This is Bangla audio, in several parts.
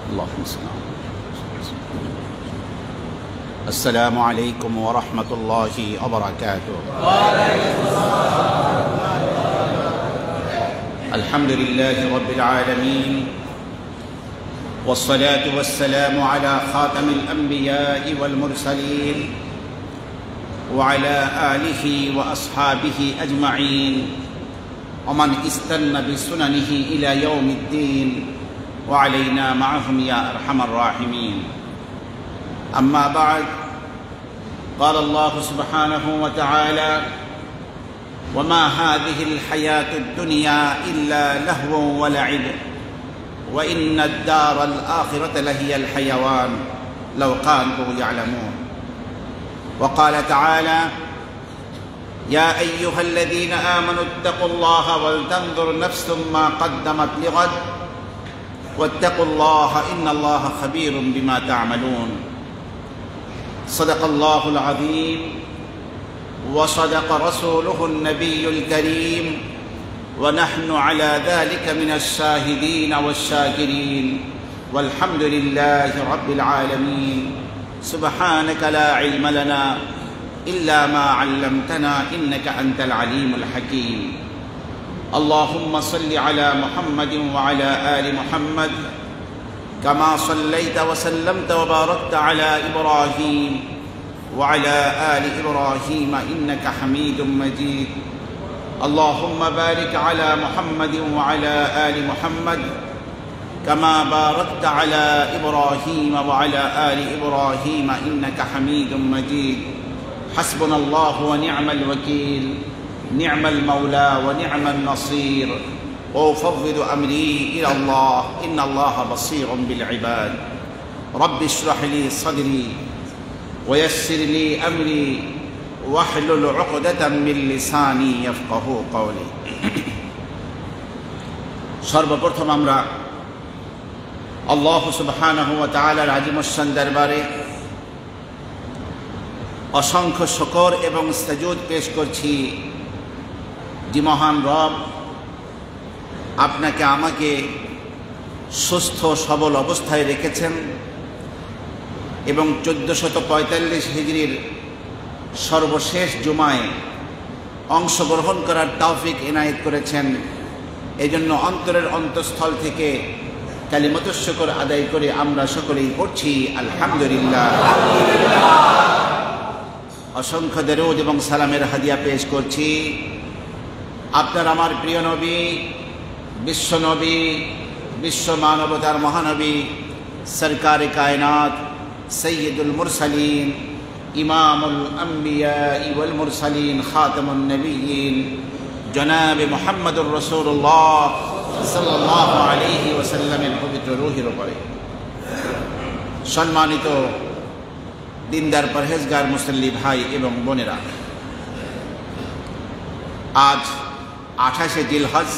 اللهم صل على السلام عليكم ورحمة الله وبركاته. الحمد لله رب العالمين، والصلاة والسلام على خاتم الأنبياء والمرسلين وعلى آله وأصحابه أجمعين ومن استنى بسننه إلى يوم الدين وعلينا معهم يا أرحم الراحمين. أما بعد، قال الله سبحانه وتعالى: وما هذه الحياة الدنيا إلا لهو ولعب وإن الدار الآخرة لهي الحيوان لو كانوا يعلمون. وقال تعالى: يا أيها الذين آمنوا اتقوا الله ولتنظر نفس ما قدمت لغد واتقوا الله إن الله خبير بما تعملون. صدق الله العظيم وصدق رسوله النبي الكريم ونحن على ذلك من الشاهدين والشاكرين والحمد لله رب العالمين. سبحانك لا علم لنا إلا ما علمتنا إنك أنت العليم الحكيم. اللهم صل على محمد وعلى آل محمد كما صليت وسلمت وباركت على إبراهيم وعلى آل إبراهيم إنك حميد مجيد. اللهم بارك على محمد وعلى آل محمد كما باركت على إبراهيم وعلى آل إبراهيم إنك حميد مجيد. حسبنا الله ونعم الوكيل، نعم المولى ونعم النصير، وأفوض أمري إلى الله إن الله بصير بالعباد. رب اشرح لي صدري ويسر لي أمري واحلل عقدة من লিসানি يفقهু قولي. সর্বপ্রথম আমরা আল্লাহ সুবহানাহু ওয়া তাআলার আজিমুশ-শান দরবারে অসংখ্য শুকর এবং সাজুদ পেশ করছি যে মহান রব আপনাকে আমাকে সুস্থ সবল অবস্থায় রেখেছেন এবং 1445 হিজরির সর্বশেষ জুমায় অংশগ্রহণ করার তৌফিক এনায়েত করেছেন। এই জন্য অন্তরের অন্তঃস্থল থেকে কালিমাতুশ শুকর আদায় করে আমরা সকলেই পড়ছি আলহামদুলিল্লাহ। অসংখ্য দরুদ এবং সালামের হাদিয়া পেশ করছি আপনার আমার প্রিয় নবী, বিশ্ব নবী, বিশ্ব মানবতার মহানবী, সরকারে কায়নাত, সৈয়দুল মুরসালিন, ইমামুল আম্বিয়া ওয়াল মুরসালিন, খাতামুন নবিয়্যিন, জনাবে মুহাম্মদুর রাসূলুল্লাহ সাল্লাল্লাহু আলাইহি ওয়াসাল্লামের পবিত্র রূহের উপরে। সম্মানিত দিনদার পরহেজগার মুসল্লি ভাই এবং বোনেরা, আজ 28শে জিলহজ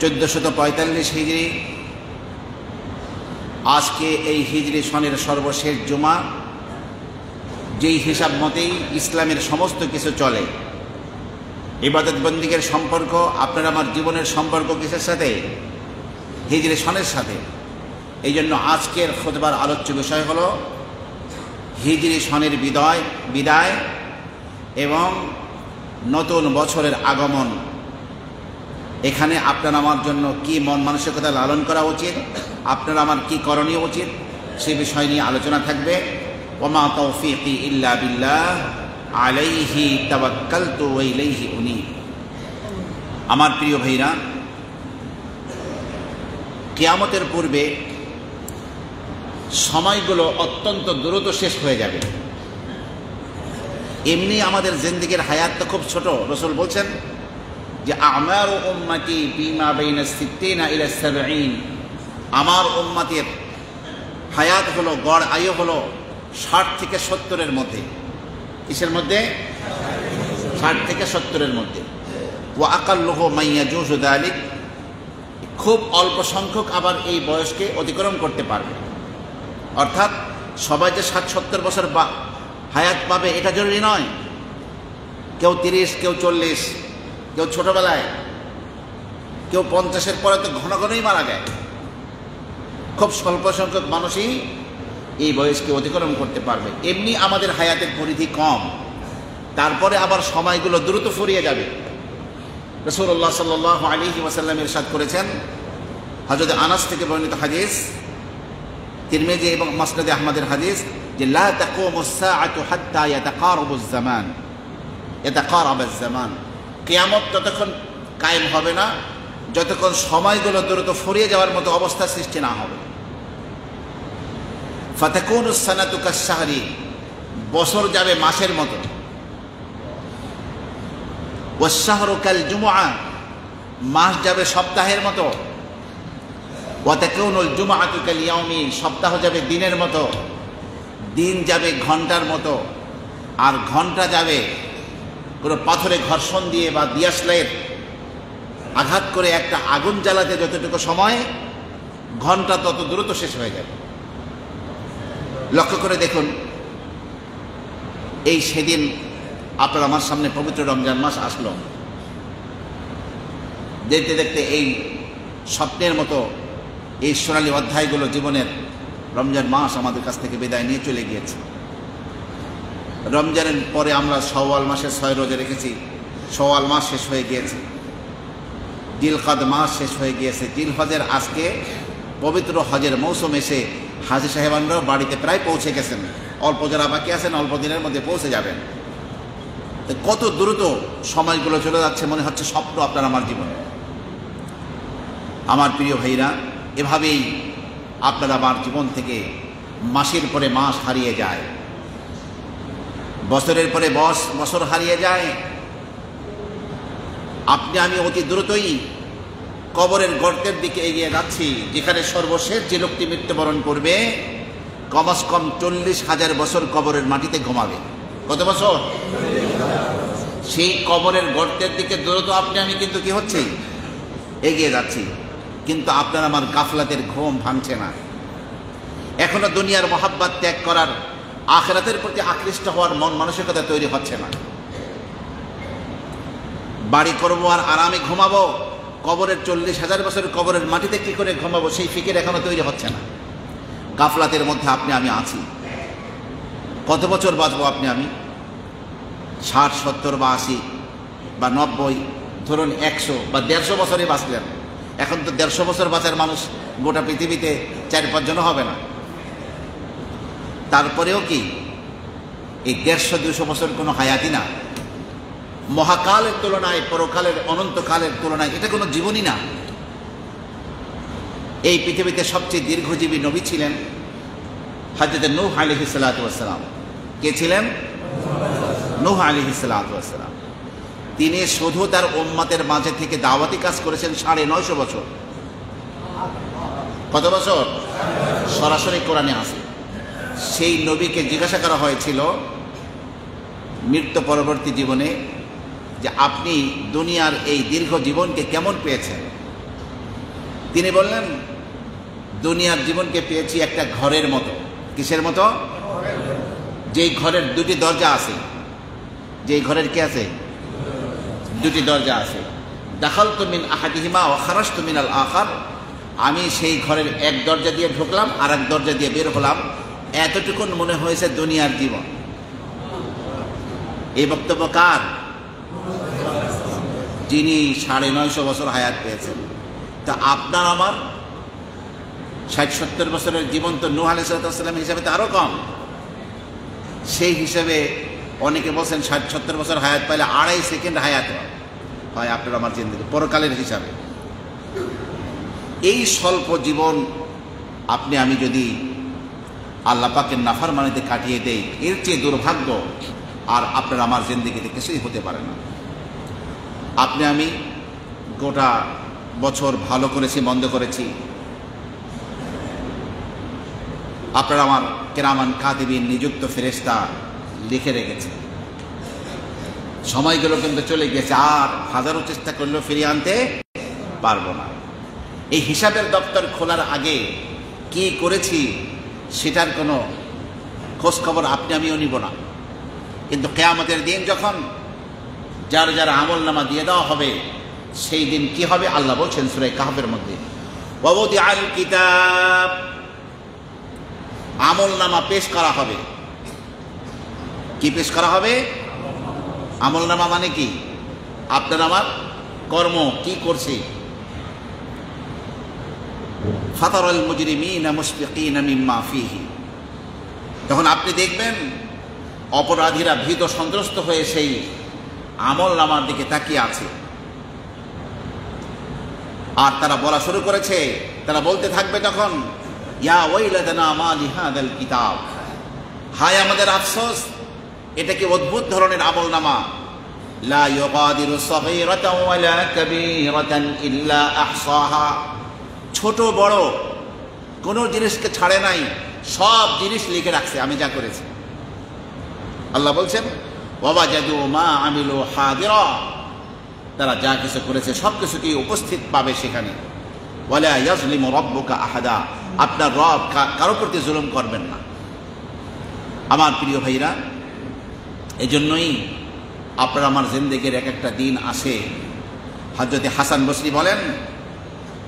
1445 হিজরি। আজকে এই হিজরি সনের সর্বশেষ জুমা, যেই হিসাব মতেই ইসলামের সমস্ত কিছু চলে। ইবাদত বন্দিগের সম্পর্ক, আপনার আমার জীবনের সম্পর্ক কিসের সাথে? হিজরি সনের সাথে। এই জন্য আজকের খুতবার আলোচ্য বিষয় হলো হিজরি সনের বিদায় এবং নতুন বছরের আগমন। এখানে আপনার আমার জন্য কি মন মানসিকতা লালন করা উচিত, আপনার আমার কি করণীয় উচিত, সে বিষয় নিয়ে আলোচনা থাকবে। ওমা তৌফিকি ইল্লা বিল্লাহ আলাইহি তাওয়াক্কালতু ওয়া ইলাইহি উনীব। আমার প্রিয় ভাইরা, কিয়ামতের পূর্বে সময়গুলো অত্যন্ত দ্রুত শেষ হয়ে যাবে। এমনি আমাদের জিন্দেগির হায়াত তো খুব ছোট। রাসূল বলছেন যে আমারু উম্মতি বিমা বাইনা 60 ইলা 70, আমার উম্মতের হায়াত হলো, গড় আয়ু হলো 60 থেকে 70-এর মধ্যে। কিসের মধ্যে? 60 থেকে 70-এর মধ্যে। ওয়া আকাল্লুহু মান ইয়াজুজু যালিক, খুব অল্প সংখ্যক আবার এই বয়সকে অতিক্রম করতে পারবে। অর্থাৎ সবাই যে 60-70 বছর হায়াত পাবে এটা জরুরি নয়। কেউ 30, কেউ 40, কেউ ছোটবেলায়, কেউ 50-এর পরে তো ঘন ঘনই মারা যায়। খুব স্বল্প সংখ্যক মানুষই এই বয়সকে অতিক্রম করতে পারবে। এমনি আমাদের হায়াতের পরিধি কম, তারপরে আবার সময়গুলো দ্রুত ফুরিয়ে যাবে। রাসূলুল্লাহ সাল্লাল্লাহু আলাইহি ওয়াসাল্লাম ইরশাদ করেছেন, হযরত আনাস থেকে বর্ণিত হাদিস, তিরমিজি এবং মুসনাদে আহমদের হাদিস, যে লা তাকুমুস সাআতু হাত্তা ইয়াতাকারাবুজ জামান, কিয়ামত ততক্ষণ কায়েম হবে না যতক্ষণ সময়গুলো দ্রুত ফুরিয়ে যাওয়ার মতো অবস্থা সৃষ্টি না হবে। ফাতাকুনুস সানাতু কাশ-শাহরি, বছর যাবে মাসের মতো। ওয়াশ-শাহরু কাল-জুমআ, মাস যাবে সপ্তাহের মতো। ওয়া তাকুনুল জুমআতু কাল-ইয়াওমি, সপ্তাহ যাবে দিনের মতো, দিন যাবে ঘন্টার মতো, আর ঘন্টা যাবে কোনো পাথরে ঘর্ষণ দিয়ে বা দিয়াশলাইয়ের আঘাত করে একটা আগুন জ্বালাতে যতটুকু সময়, ঘন্টা তত দ্রুত শেষ হয়ে যাবে। লক্ষ্য করে দেখুন, এই সেদিন আপনার আমার সামনে পবিত্র রমজান মাস আসলো, দেখতে দেখতে এই স্বপ্নের মতো এই সোনালী অধ্যায়গুলো জীবনের, রমজান মাস আমাদের কাছ থেকে বিদায় নিয়ে চলে গিয়েছে। রমজানের পরে আমরা শাওয়াল মাসের 6 রোজা রেখেছি, শাওয়াল মাস শেষ হয়ে গিয়েছে, জিলকদ মাস শেষ হয়ে গিয়েছে, জিলহজের আজকে পবিত্র হজের মৌসুম এসে হাজী সাহেবানরাও বাড়িতে প্রায় পৌঁছে গেছেন, অল্প যারা বাকি আছেন অল্প দিনের মধ্যে পৌঁছে যাবেন। তো কত দ্রুত সময়গুলো চলে যাচ্ছে, মনে হচ্ছে স্বপ্ন আপনার আমার জীবনে। আমার প্রিয় ভাইরা, এভাবেই আপনার আমার জীবন থেকে মাসের পরে মাস হারিয়ে যায়, বছরের পরে বছর হারিয়ে যায়। আপনি আমি অতি দ্রুতই কবরের গর্তের দিকে এগিয়ে যাচ্ছি, যেখানে সর্বশেষ যে লোকটি মৃত্যুবরণ করবে কমস কম 40,000 বছর কবরের মাটিতে ঘুমাবে। কত বছর? সেই কবরের গর্তের দিকে দ্রুত আপনি আমি কিন্তু কি হচ্ছে, এগিয়ে যাচ্ছি। কিন্তু আপনার আমার গাফলাতের ঘুম ভাঙছে না, এখনো দুনিয়ার মহাব্বত ত্যাগ করার, আখিরাতের প্রতি আকৃষ্ট হওয়ার মন মানসিকতা তৈরি হচ্ছে না। বাড়ি করবো আর আরামে ঘুমাবো, কবরের 40,000 বছর কবরের মাটিতে কি করে ঘুমাবো সেই ফিকির এখনো তৈরি হচ্ছে না। গাফলাতের মধ্যে আপনি আমি আছি। কত বছর বাঁচবো আপনি আমি? 60, 70 বা 80 বা 90, ধরুন 100 বা 150 বছরে বাঁচলেন। এখন তো 150 বছর বাঁচার মানুষ গোটা পৃথিবীতে 4-5 জন হবে না। তারপরেও কি এই 150-200 বছর কোনো হায়াতি না? মহাকালের তুলনায়, পরকালের অনন্তকালের তুলনায় এটা কোনো জীবনই না। এই পৃথিবীতে সবচেয়ে দীর্ঘজীবী নবী ছিলেন হযরত নূহ আলাইহিস সালাতু ওয়াস সালাম। কে ছিলেন? নূহ আলাইহিস সালাতু ওয়াস সালাম। তিনি শুধু তার উম্মতের মাঝে থেকে দাওয়াতি কাজ করেছেন 950 বছর। কত বছর? সরাসরি কোরআনে আছে। সেই নবীকে জিজ্ঞাসা করা হয়েছিল মৃত্যু পরবর্তী জীবনে যে আপনি দুনিয়ার এই দীর্ঘ জীবনকে কেমন পেয়েছেন? তিনি বললেন, দুনিয়ার জীবনকে পেয়েছি একটা ঘরের মতো। কিসের মতো? যেই ঘরের 2টি দরজা আছে। যেই ঘরের কি আছে? 2টি দরজা আছে। দাখালতু মিন আহাদিহিমা ওয়া খারাজতু মিনাল আখার। আমি সেই ঘরের এক দরজা দিয়ে ঢুকলাম আর এক দরজা দিয়ে বের হলাম, এতটুকুন মনে হয়েছে দুনিয়ার জীবন। এই বক্তব্য কার? যিনি 950 বছর হায়াত পেয়েছেন। তা আপনার আমার 60-70 বছরের জীবন তো নূহ আলাইহিস সালাম হিসাবে তো আরও কম। সেই হিসাবে অনেকে বলছেন 60-70 বছর হায়াত পাইলে 2.5 সেকেন্ড হায়াত হয় আপনার আমার জিন্দেগি, পরকালের হিসাবে। এই স্বল্প জীবন আপনি আমি যদি আল্লাহ পাকের নাফরমানিতে কাটিয়ে দেই, এর চেয়ে দুর্ভাগ্য আর আপনার আমার জিন্দেগিতে কিছুই হতে পারে না। আপনি আমি গোটা বছর ভালো করেছি, মন্দ করেছি, আপনার আমার কিরামান কাতিবিন নিযুক্ত ফেরেশতা লিখে রেখেছে। সময়গুলো কিন্তু চলে গেছে, আর হাজারো চেষ্টা করলেও ফিরিয়ে আনতে পারবো না। এই হিসাবের দপ্তর খোলার আগে কি করেছি সেটার কোনো খোঁজ খবর আপনি আমিও নিব না। কিন্তু কিয়ামতের দিন যখন যার যার আমল নামা দিয়ে দেওয়া হবে, সেই দিন কি হবে আল্লাহ বলছেন সূরা কাহফের মধ্যে, ওয়াউদিআল কিতাব, আমলনামা পেশ করা হবে। কি পেশ করা হবে? আমলনামা মানে কি? আপনার আমার কর্ম কি করছে। ফাতারাল মুজরিমিনা মুশফিকিনা মিম্মা ফীহি, তখন আপনি দেখবেন অপরাধীরা ভীত সন্ত্রস্ত হয়ে সেই আমলনামার দিকে তাকিয়ে আছে। আর তারা বলা শুরু করেছে, তারা বলতে থাকবে তখন, ইয়া ওয়াইলাদানা মা লিহাদাল কিতাব, হায় আমাদের আফসোস, এটা কি অদ্ভুত ধরনের আমলনামা। লা ইউগাদিরু সগীরাতাও ওয়ালা কাবীরাতান ইল্লা আহসাহা, ছোট বড় কোনো জিনিসকে ছাড়ে নাই, সব জিনিস লিখে রাখছে আমি যা করেছি। আল্লাহ বলছেন ওয়াজাদু মা আমিলু হাদিরা, তারা যা কিছু করেছে সব কিছুকে উপস্থিত পাবে সেখানে। ওয়ালা ইয়াজলিমু রাব্বুকা আহাদা, আপনার রব কারো প্রতি জুলুম করবেন না। আমার প্রিয় ভাইরা, এজন্যই আপনার আমার জিন্দেগির এক একটা দিন আসে। হযরত হাসান বসরি বলেন,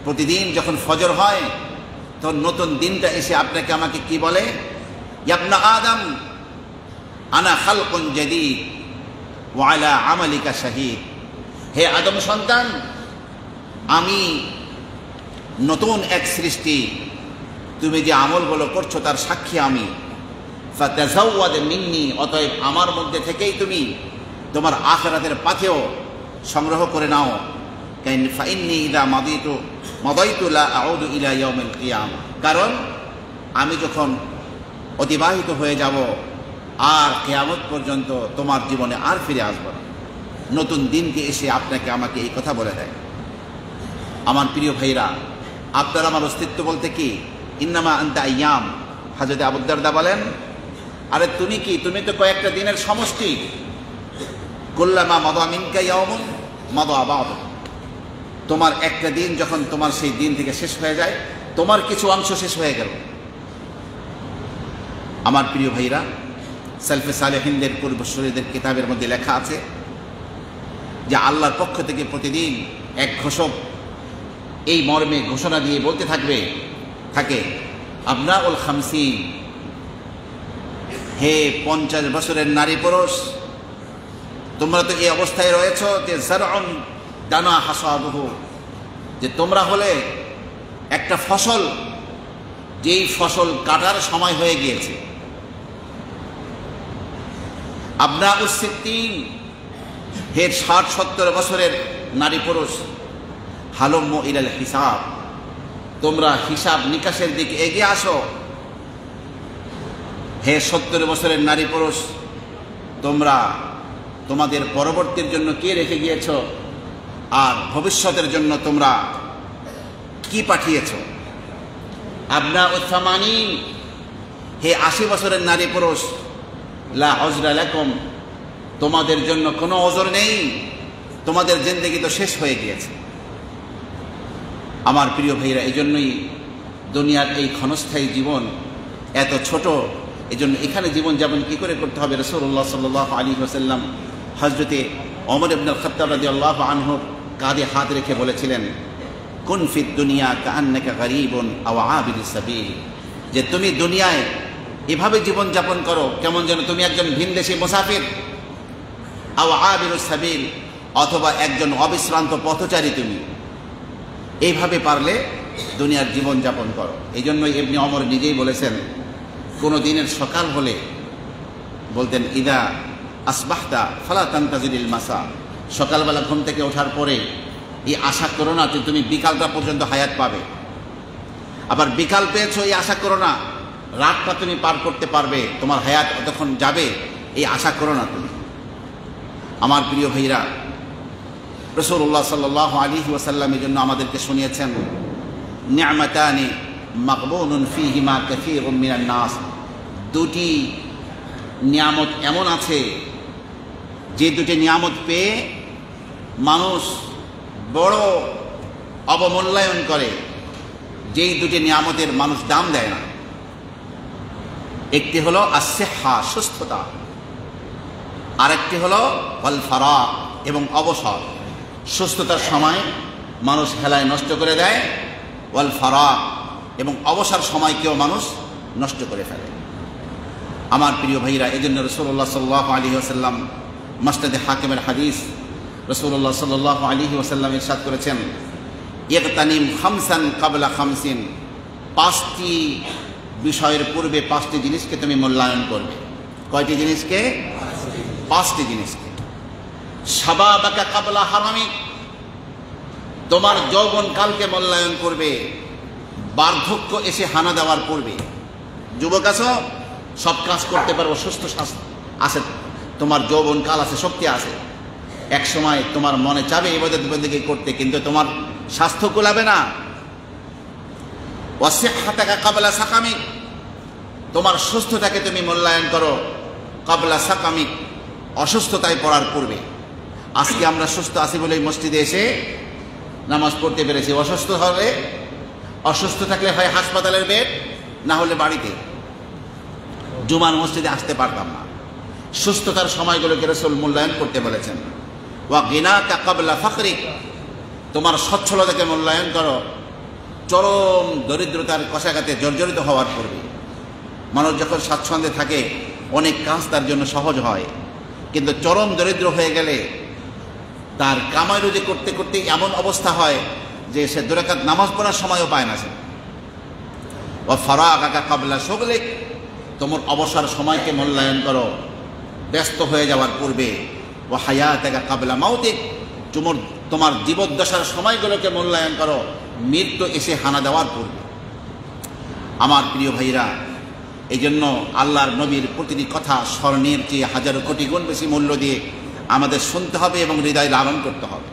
প্রতিদিন যখন ফজর হয় তখন নতুন দিনটা এসে আপনাকে আমাকে কি বলে, ইয়া আদম আনা খালকুন জাদীদ ওয়া আলা আমালিকা শাহীদ, হে আদম সন্তান, আমি নতুন এক সৃষ্টি, তুমি যে আমলগুলো করছো তার সাক্ষী আমি। ফাতাজাওয়াদ মিন্নি, অতএব আমার মধ্যে থেকেই তুমি তোমার আখিরাতের পাথেও সংগ্রহ করে নাও। ফাইন্নী ইযা মাদাইতু লা আউদু ইলা ইয়াউমিল কিয়ামা, কারণ আমি যখন অতিবাহিত হয়ে যাব আর কিয়ামত পর্যন্ত তোমার জীবনে আর ফিরে আসবো না। নতুন দিনকে এসে আপনাকে আমাকে এই কথা বলে দেয়। আমার প্রিয় ভাইরা, আপনার আমার অস্তিত্ব বলতে কি, ইন্নামা আনতা আইয়াম। হযরত আবু দারদা বলেন, আরে তুমি কি, তুমি তো কয়েকটা দিনের সমষ্টি। কুল্লামা মাদা মিনকা ইয়াউমুন মাদা বা'দ, তোমার একটা দিন যখন তোমার সেই দিন থেকে শেষ হয়ে যায়, তোমার কিছু অংশ শেষ হয়ে গেল। আমার প্রিয় ভাইরা, সালফে সালেহিনদের পূর্বসূরীদের কিতাবের মধ্যে লেখা আছে যে আল্লাহর পক্ষ থেকে প্রতিদিন এক ঘোষক এই মর্মে ঘোষণা দিয়ে বলতে থাকে, আবনাউল খামসিন, হে 50 বছরের নারী পুরুষ, তোমরা তো এই অবস্থায় রয়েছ যে জারউন দানা হাসাদুহু, যে তোমরা হলে একটা ফসল, যেই ফসল কাটার সময় হয়ে গিয়েছে। আবনাউস সিত্তিন, হে 60-70 বছরের নারী পুরুষ, হালুম্মু ইলাল হিসাব, তোমরা হিসাব নিকাশের দিকে এগিয়ে আসো। হে 70 বছরের নারী পুরুষ, তোমরা তোমাদের পরবর্তীর জন্য কি রেখে গিয়েছ আর ভবিষ্যতের জন্য তোমরা কি পাঠিয়েছ। আবনাউস সামানিন, হে 80 বছরের নারী পুরুষ, লা উযরা লাকুম, তোমাদের জন্য কোনো ওজর নেই, তোমাদের জিন্দেগি তো শেষ হয়ে গিয়েছে। আমার প্রিয় ভাইরা, এই জন্যই দুনিয়ার এই ক্ষণস্থায়ী জীবন এত ছোট। এই জন্য এখানে জীবনযাপন কী করে করতে হবে, রাসূলুল্লাহ সাল্লাল্লাহু আলাইহি ওয়াসাল্লাম হযরতে ওমর ইবনে খাত্তাব রাদিয়াল্লাহু আনহুর কাঁধে হাত রেখে বলেছিলেন, কুন ফিদ দুনিয়া কাআন্নাকা গরীবুন আও আবিরুস সাবিল, যে তুমি দুনিয়ায় এভাবে জীবনযাপন করো কেমন যেন তুমি একজন ভিনদেশী মুসাফির, আও আবিরুস সাবিল, অথবা একজন অবিশ্রান্ত পথচারী। তুমি এইভাবে পারলে দুনিয়ার জীবনযাপন করো। এই জন্যই ইবনে ওমর নিজেই বলেছেন, কোনো দিনের সকাল হলে বলতেন, ইদা আসবাহতা ফালা তান্তাজিরিল মাসা, সকালবেলা ঘুম থেকে ওঠার পরে এই আশা করো না যে তুমি বিকালটা পর্যন্ত হায়াত পাবে, আবার বিকাল পেয়েছো এই আশা করো না রাতটা তুমি পার করতে পারবে, তোমার হায়াত অতক্ষণ যাবে, এই আশা করো না তুমি। আমার প্রিয় ভাইরা, রাসূলুল্লাহ সাল্লাল্লাহু আলাইহি ওয়াসাল্লাম এই জন্য আমাদেরকে শুনিয়েছেন, নি'মাতানি মাকবুনুন ফীহিমা কাসীরুম মিনান নাস, দুটি নিয়ামত এমন আছে যে দুটি নিয়ামত পেয়ে মানুষ বড় অবমূল্যায়ন করে, যেই দুটি নিয়ামতের মানুষ দাম দেয় না। একটি হলো আসিহা, সুস্থতা, আরেকটি হলো ওয়াল ফারাগ, এবং অবসর। সুস্থতার সময় মানুষ হেলায় নষ্ট করে দেয়, ওয়াল ফারাগ, এবং অবসর সময়কেও মানুষ নষ্ট করে ফেলে। আমার প্রিয় ভাইরা, এই জন্য রাসূলুল্লাহ সাল্লাল্লাহু আলাইহি ওয়াসাল্লাম মুসনাদে হাকিমের হাদিস, রাসূলুল্লাহ সাল্লাল্লাহু আলাইহি ওয়াসাল্লাম ইরশাদ করেছেন, ইগতানিম খামসান ক্বাবলা খামসিন, 5টি বিষয়ের পূর্বে 5টি জিনিসকে তুমি মূল্যায়ন করবে। কয়টি জিনিসকে? 5টি জিনিসকে। শাবাবাকা ক্বাবলা হারামিক, তোমার যৌবনকালকে মূল্যায়ন করবে বার্ধক্য এসে হানা দেওয়ার পূর্বে। যুবক আছো, সব কাজ করতে পারবো, সুস্থ স্বাস্থ্য আছে, তোমার যৌবনকাল আছে, শক্তি আছে। এক সময় তোমার মনে চাবে ইবাদত বন্দেগী করতে, কিন্তু তোমার স্বাস্থ্য কুলাবে না। ওয়াসিহহাতাকা ক্বাবলা সাকামিক, তোমার সুস্থতাকে তুমি মূল্যায়ন করো ক্বাবলা সাকামিক, অসুস্থতায় পড়ার পূর্বে। আজকে আমরা সুস্থ আছি বলেই মসজিদে এসে নামাজ পড়তে পেরেছি। অসুস্থ থাকলে হয় হাসপাতালের বেড, না হলে বাড়িতে, জুমার মসজিদে আসতে পারতাম না। সুস্থতার সময়গুলোকে রাসূল মূল্যায়ন করতে বলেছেন। ওয়া গিনাকা ক্বাবলা ফাকরিক, তোমার সচ্ছলতাকে মূল্যায়ন করো চরম দরিদ্রতার কষাঘাতে জর্জরিত হওয়ার পূর্বে। মানুষ যখন স্বাচ্ছন্দ্যে থাকে অনেক কাজ তার জন্য সহজ হয়, কিন্তু চরম দরিদ্র হয়ে গেলে তার কামাই রুজি করতে করতে এমন অবস্থা হয় যে সে 2 রাকাত নামাজ পড়ার সময়ও পায় না। সে ওয়া ফারাগাকা ক্বাবলা শুগলিক, তোমার অবসর সময়কে মূল্যায়ন করো ব্যস্ত হয়ে যাওয়ার পূর্বে। ওয়া হায়াতাকা ক্বাবলা মাউতিক, তোমার জীবদ্দশার সময়গুলোকে মূল্যায়ন করো মৃত্যু এসে হানা দেওয়ার পূর্বে। আমার প্রিয় ভাইরা, এই জন্য আল্লাহর নবীর প্রতিটি কথা স্মরণের চেয়ে হাজারো কোটি গুণ বেশি মূল্য দিয়ে আমাদের শুনতে হবে এবং হৃদয় লালন করতে হবে।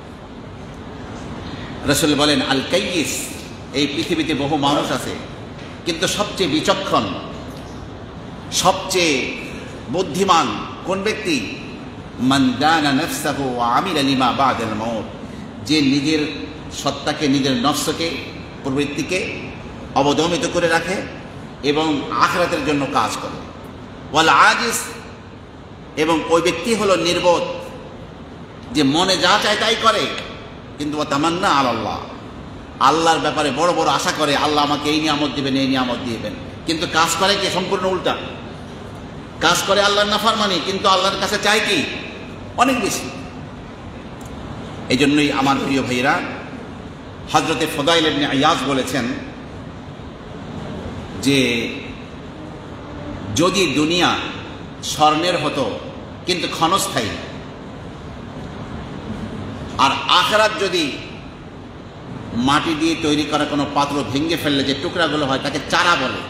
রাসূল বলেন, আল কাইয়িস, এই পৃথিবীতে বহু মানুষ আছে, কিন্তু সবচেয়ে বিচক্ষণ, সবচেয়ে বুদ্ধিমান কোন ব্যক্তি? মান দানা নাফসাহু ওয়া আমিলা লিমা বা'দাল মাউত, যে নিজের সত্তাকে, নিজের নফসকে, প্রবৃত্তিকে অবদমিত করে রাখে এবং আখিরাতের জন্য কাজ করে। ওয়াল আজিজ, এবং ওই ব্যক্তি হলো নির্বোধ, যে মনে যা চায় তাই করে, কিন্তু ওয়া তামান্না আলাল্লাহ, আল্লাহর ব্যাপারে বড় বড় আশা করে, আল্লাহ আমাকে এই নিয়ামত দিবেন, এই নিয়ামত দিবেন, কিন্তু কাজ করে কি? সম্পূর্ণ উল্টা কাজ করে, আল্লাহর নাফরমানি, কিন্তু আল্লাহর কাছে চাই কি? অনেক বেশি। এই জন্যই আমার প্রিয় ভাইরা, হযরতে ফুদাইল ইবনে ইয়াজ বলেছেন যে যদি দুনিয়া স্বর্ণের হতো কিন্তু ক্ষণস্থায়ী, আর আখিরাত যদি মাটি দিয়ে তৈরি করা কোনো পাত্র ভেঙে ফেললে যে টুকরাগুলো হয় তাকে চারা বলে,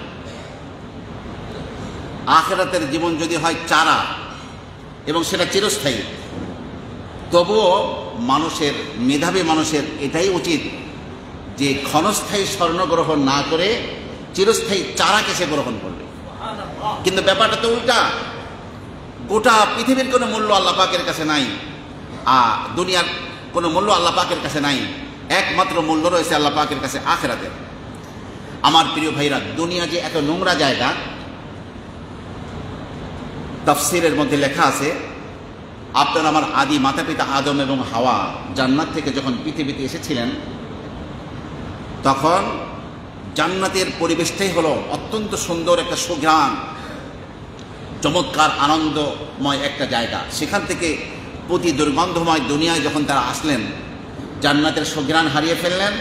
আখিরাতের জীবন যদি হয় চারা এবং সেটা চিরস্থায়ী, তবুও মানুষের, মেধাবী মানুষের এটাই উচিত যে ক্ষণস্থায়ী স্বর্ণ গ্রহণ না করে চিরস্থায়ী চারাকে সে গ্রহণ করবে। কিন্তু ব্যাপারটা তো উল্টা, গোটা পৃথিবীর কোনো মূল্য আল্লাহ পাকের কাছে নাই, দুনিয়ার কোনো মূল্য আল্লাহ পাকের কাছে নাই, একমাত্র মূল্য রয়েছে আল্লাহ পাকের কাছে আখিরাতের। আমার প্রিয় ভাইরা, দুনিয়া যে এত নোংরা জায়গা, তাফসীরের মধ্যে লেখা আছে, আপনার আমার আদি মাতা পিতা আদম এবং হাওয়া জান্নাত থেকে যখন পৃথিবীতে এসেছিলেন, তখন জান্নাতের পরিবেশটাই হলো অত্যন্ত সুন্দর একটা সুঘ্রাণ, চমৎকার আনন্দময় একটা জায়গা। সেখান থেকে প্রতি দুর্গন্ধময় দুনিয়ায় যখন তারা আসলেন, জান্নাতের সুঘ্রাণ হারিয়ে ফেললেন,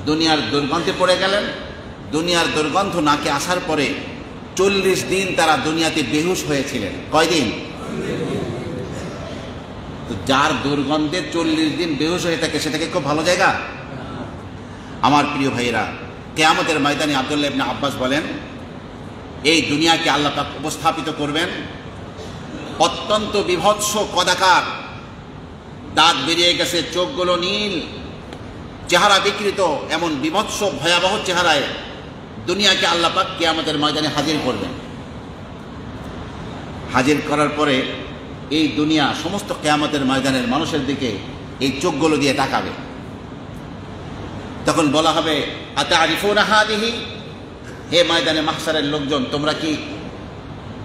দুনিয়ার দুর্গন্ধে পড়ে গেলেন। দুনিয়ার দুর্গন্ধ নাকে আসার পরে 40 দিন তারা দুনিয়াতে বেহুশ হয়েছিলেন। কয়দিন? তো যার দুর্গন্ধে 40 দিন বেহুশ হয়ে থাকে, সেটাকে খুব ভালো জায়গা? আমার প্রিয় ভাইয়েরা, কিয়ামতের ময়দানে আব্দুল্লাহ ইবনে আব্বাস বলেন, এই দুনিয়াকে আল্লাহ পাক উপস্থাপিত করবেন অত্যন্ত বিভৎস কদাকার, দাঁত বেরিয়ে গেছে, চোখগুলো নীল, চেহারা বিকৃত, এমন বিভৎস ভয়াবহ চেহারায় দুনিয়াকে আল্লাহ পাক কিয়ামতের ময়দানে হাজির করবেন। হাজির করার পরে এই দুনিয়া সমস্ত কিয়ামতের ময়দানের মানুষের দিকে এই চোখগুলো দিয়ে তাকাবে। তখন বলা হবে, আতারিফুনা হাদিহি, হে ময়দানে মাহশারের লোকজন, তোমরা কি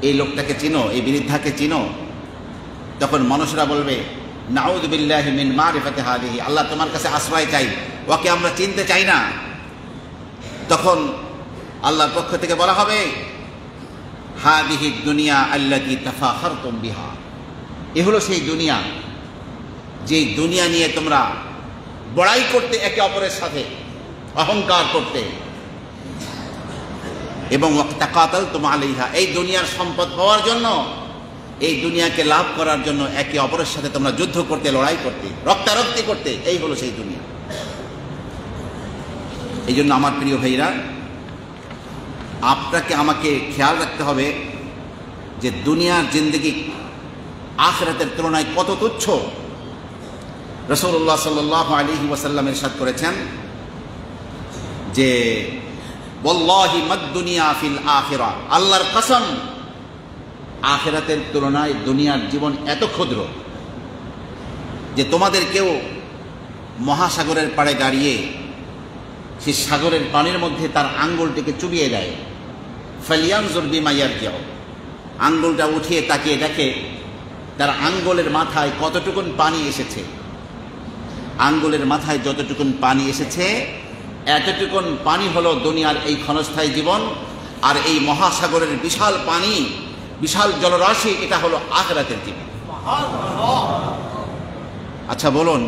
এই লোকটাকে চিনো, এই বৃদ্ধাকে চিনো? তখন মানুষরা বলবে, নাউযু বিল্লাহি মিন মারিফাতি হাদিহি, আল্লাহ তোমার কাছে আশ্রয় চাই, ওকে আমরা চিনতে চাই না। তখন আল্লাহর পক্ষ থেকে বলা হবে, হাদিহি দুনিয়া আল্লাতী তাফাখারতুম বিহা, এ হলো সেই দুনিয়া, যেই দুনিয়া নিয়ে তোমরা বড়াই করতে একে অপরের সাথে, অহংকার করতে, এবং তাকাতালতুম আলাইহা, এই দুনিয়ার সম্পদ পাওয়ার জন্য, এই দুনিয়াকে লাভ করার জন্য একে অপরের সাথে তোমরা যুদ্ধ করতে, লড়াই করতে, রক্তারক্তি করতে। এই হলো সেই দুনিয়া। এই জন্য আমার প্রিয় ভাইরা, আপনাকে আমাকে খেয়াল রাখতে হবে যে দুনিয়ার জিন্দেগি আখিরাতের তুলনায় কত তুচ্ছ। রাসূলুল্লাহ সাল্লাল্লাহু আলাইহি ওয়াসাল্লাম ইরশাদ করেছেন যে ওয়াল্লাহি মাদ দুনিয়া ফিল আখিরা, আল্লাহর কসম, আখিরাতের তুলনায় দুনিয়ার জীবন এত ক্ষুদ্র যে তোমাদের কেউ মহাসাগরের পাড়ে দাঁড়িয়ে সেই সাগরের পানির মধ্যে তার আঙ্গুলটিকে চুবিয়ে দেয়, ফালিয়ানজুর বিমা ইয়ারজিউ, আঙ্গুলটা উঠিয়ে তাকিয়ে দেখে তার আঙ্গুলের মাথায় কতটুকুন পানি এসেছে। আঙ্গুলের মাথায় যতটুকুন পানি এসেছে, এতটুকুন পানি হলো দুনিয়ার এই ক্ষণস্থায়ী জীবন। আর এই মহাসাগরের বিশাল পানি, বিশাল জলরাশি, এটা হলো আখিরাতের জীবন। আচ্ছা বলুন,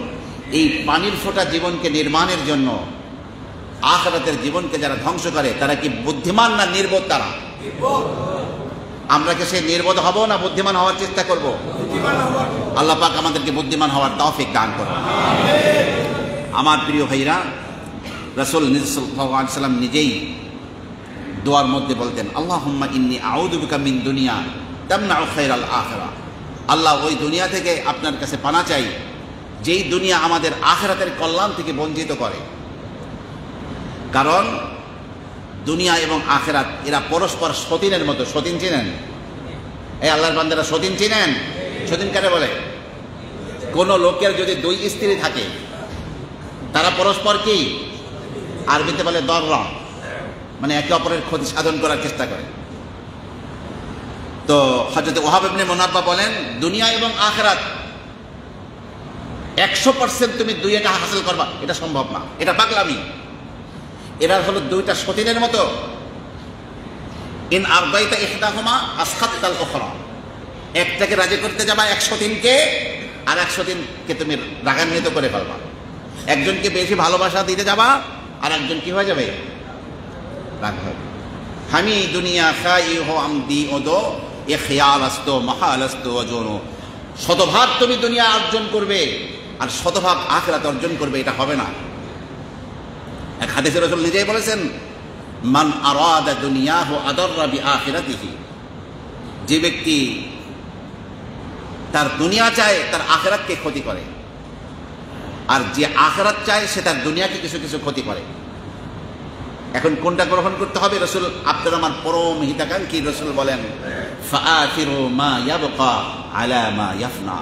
এই পানির ফোঁটা জীবনকে নির্মাণের জন্য আখিরাতের জীবনকে যারা ধ্বংস করে, তারা কি বুদ্ধিমান না নির্বোধ? তারা আমরা কি সে নির্বোধ হব না বুদ্ধিমান হওয়ার চেষ্টা করব? আল্লাহ পাক আমাদেরকে বুদ্ধিমান হওয়ার তৌফিক দান করুন। আমার প্রিয় ভাইরা, রাসূল সাল্লাল্লাহু আলাইহি ওয়াসাল্লাম নিজেই দোয়ার মধ্যে বলতেন, আল্লাহুম্মা ইন্নী আউযু বিকা মিন দুনিয়া তামনাউ খায়রাল আখিরা, আল্লাহ ওই দুনিয়া থেকে আপনার কাছে পানা চাই যেই দুনিয়া আমাদের আখিরাতের কল্যাণ থেকে বঞ্চিত করে। কারণ দুনিয়া এবং আখিরাত এরা পরস্পর সতীনের মতো। সতীন চিনেন? এই আল্লাহর বান্দারা সতীন চিনেন? সতীন কারে বলে? কোন লোকের যদি দুই স্ত্রী থাকে, তারা পরস্পর কি, আরবিতে বলে দররা, মানে একে অপরের ক্ষতি সাধন করার চেষ্টা করে। তো হযরত ওয়াহাব ইবনে মুনাব্বা বলেন, দুনিয়া এবং আখিরাত 100% তুমি দুইটা হাসিল করবা, এটা সম্ভব না, এটা পাগলামি। এরা হলো দুইটা সতীনের মতো। ইন আরদাইতা ইহদাহুমা আসখাতাল উখরা, একটাকে রাজি করতে যাবা এক সতীনকে, আর এক সতীনকে তুমি রাগান্বিত করে ফেলবা। একজনকে বেশি ভালোবাসা দিতে যাবা, আর একজন কি হয়ে যাবে? রাগ হবে। হামি দুনিয়া খাই হো আমদি ওদো এ খেয়াল আসতো মাহাল আসতো অজনো, শতভাগ তুমি দুনিয়া অর্জন করবে আর শতভাগ আখিরাত অর্জন করবে, এটা হবে না। এক হাদিসে রাসূল নিজেই বলেছেন, মান আরাদা দুনিয়াহু আদাররা বিআখিরাতিহি, যে ব্যক্তি তার দুনিয়া চায় তার আখিরাতকে ক্ষতি করে, আর যে আখিরাত চায় সে তার দুনিয়াকে কিছু কিছু ক্ষতি করে। এখন কোনটা গ্রহণ করতে হবে? রাসূল, আপনার আমার পরম হিতাকাঙ্ক্ষী রাসূল বলেন, ফাআতিরু মা ইয়াবকা আলা মা ইয়াফনা,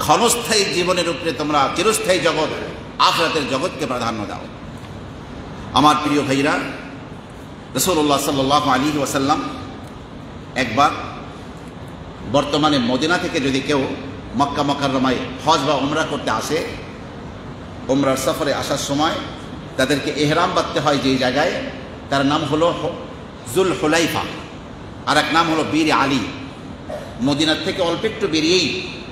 ক্ষণস্থায়ী জীবনের উপরে তোমরা চিরস্থায়ী জগৎ আখিরাতের জগৎকে প্রাধান্য দাও। আমার প্রিয় ভাইরা, রাসূলুল্লাহ সাল্লাল্লাহু আলাইহি ওয়াসাল্লাম একবার বর্তমানে মদিনা থেকে যদি কেউ মক্কা মুকাররমায় হজ বা উমরা করতে আসে, উমরার সফরে আসার সময় তাদেরকে ইহরাম বাঁধতে হয় যেই জায়গায়, তার নাম হলো জুল হুলাইফা, আর এক নাম হলো বীর আলী। মদিনার থেকে অল্প একটু বেরিয়েই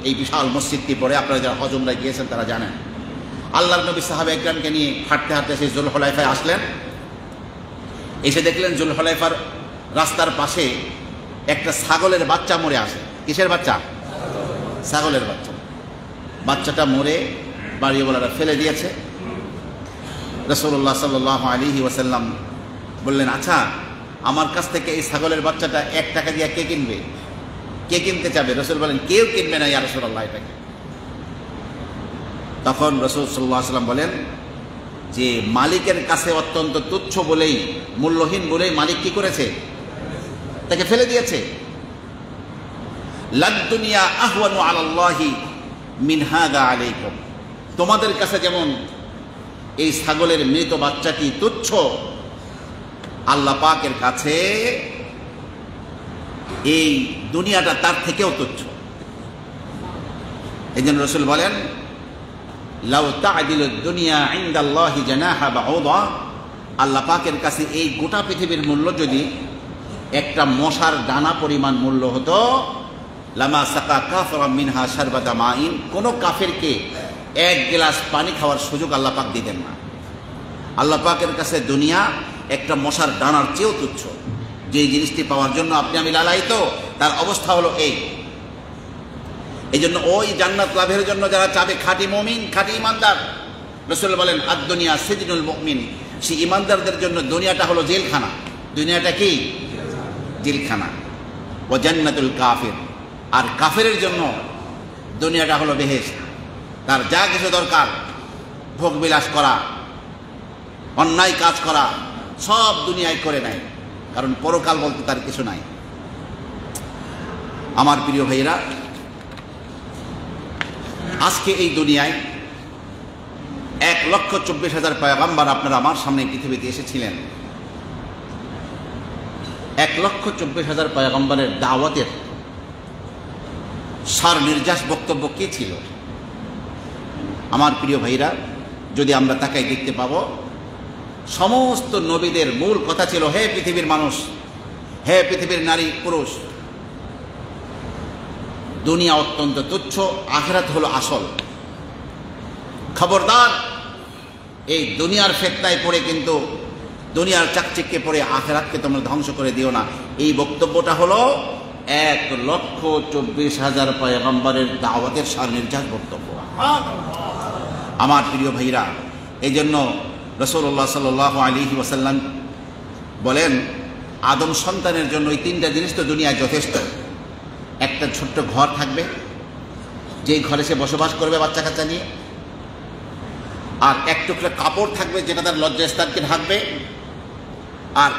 এই বিশাল মসজিদটি পড়ে। আপনারা যারা হজ উমরায় গিয়েছেন তারা জানেন। আল্লাহর নবী সাহাবা একরামকে নিয়ে হাঁটতে হাঁটতে সেই জুল হুলাইফায় আসলেন। এসে দেখলেন জুল হুলাইফার রাস্তার পাশে একটা ছাগলের বাচ্চা মরে আছে। কিসের বাচ্চা? ছাগলের বাচ্চা। বাচ্চাটা মরে বাড়িওয়ালারা ফেলে দিয়েছে। রাসূলুল্লাহ সাল্লাল্লাহু আলাইহি ওয়াসাল্লাম বললেন, আচ্ছা আমার কাছ থেকে এই ছাগলের বাচ্চাটা 1 টাকা দিয়ে কে কিনবে? কে কিনতে চাবে? রাসূল বলেন, কেউ কিনবে না ইয়া রাসূলুল্লাহ এটাকে। তখন রাসূল সাল্লাল্লাহু আলাইহি ওয়াসাল্লাম বলেন যে মালিকের কাছে অত্যন্ত তুচ্ছ বলেই, মূল্যহীন বলেই মালিক কি করেছে? তাকে ফেলে দিয়েছে। লাদ দুনিয়া আহওয়ানু আলাল্লাহি মিন হাদা আলাইকুম, তোমাদের কাছে যেমন এই ছাগলের মৃত বাচ্চাটি তুচ্ছ, আল্লাহ পাকের কাছে এই দুনিয়াটা তার থেকেও তুচ্ছ। এই জন্য রাসূল বলেন, লাউ তা'দিলু দুনিয়া ইনদাল্লাহি জানাহা বাউদা আল্লাহ পাকের কাছে এই গোটা পৃথিবীর মূল্য যদি একটা মশার দানা পরিমাণ মূল্য হতো, লামা সাকা কাফিরাম মিনহা শারবাতা মাইন, কোনো কাফেরকে এক গ্লাস পানি খাওয়ার সুযোগ আল্লাহ পাক দিতেন না। আল্লাহ পাকের কাছে দুনিয়া একটা মশার দানার চেয়েও তুচ্ছ। যেই জিনিসটি পাওয়ার জন্য আপনি আমি লালায়িত, তার অবস্থা হলো এই জন্য ওই জান্নাত লাভের জন্য যারা চাবে, খাঁটি মুমিন, খাঁটি ইমানদার, রাসূল বলেন আদ দুনিয়া সিজনুল মুমিন, সেই ইমানদারদের জন্য দুনিয়াটা হলো জেলখানা। দুনিয়াটা কি? জেলখানা। ও জান্নাতুল কাফির, আর কাফেরের জন্য দুনিয়াটা হলো বেহেশত। তার যা কিছু দরকার, ভোগ বিলাস করা, অন্যায় কাজ করা, সব দুনিয়ায় করে নেয়, কারণ পরকাল বলতে তার কিছু নাই। আমার প্রিয় ভাইরা, আজকে এই দুনিয়ায় 1,24,000 পয়গম্বর আপনারা আমার সামনে পৃথিবীতে এসেছিলেন। 1,24,000 পয়গম্বরের দাওয়াতের সার নির্যাস বক্তব্য কি ছিল? আমার প্রিয় ভাইরা, যদি আমরা তাকাই দেখতে পাবো, সমস্ত নবীদের মূল কথা ছিল, হে পৃথিবীর মানুষ, হে পৃথিবীর নারী পুরুষ, দুনিয়া অত্যন্ত তুচ্ছ, আখিরাত হলো আসল। খবরদার এই দুনিয়ার ফেতনায় পড়ে, কিন্তু দুনিয়ার চাকচিক্যে পড়ে আখিরাতকে তোমরা ধ্বংস করে দিও না। এই বক্তব্যটা হলো 1,24,000 পয়গম্বরের দাওয়াতের সার নির্যাস বক্তব্য। আমার প্রিয় ভাইরা, এই জন্য রাসূলুল্লাহ সাল্লাল্লাহু আলাইহি ওয়াসাল্লাম বলেন, আদম সন্তানের জন্য এই তিনটা জিনিস তো দুনিয়ায় যথেষ্ট। একটা ছোট্ট ঘর থাকবে, যেই ঘরে সে বসবাস করবে বাচ্চা কাচ্চা নিয়ে, আর এক টুকরা কাপড় থাকবে যেটা তার লজ্জাস্থানকে ঢাকবে, আর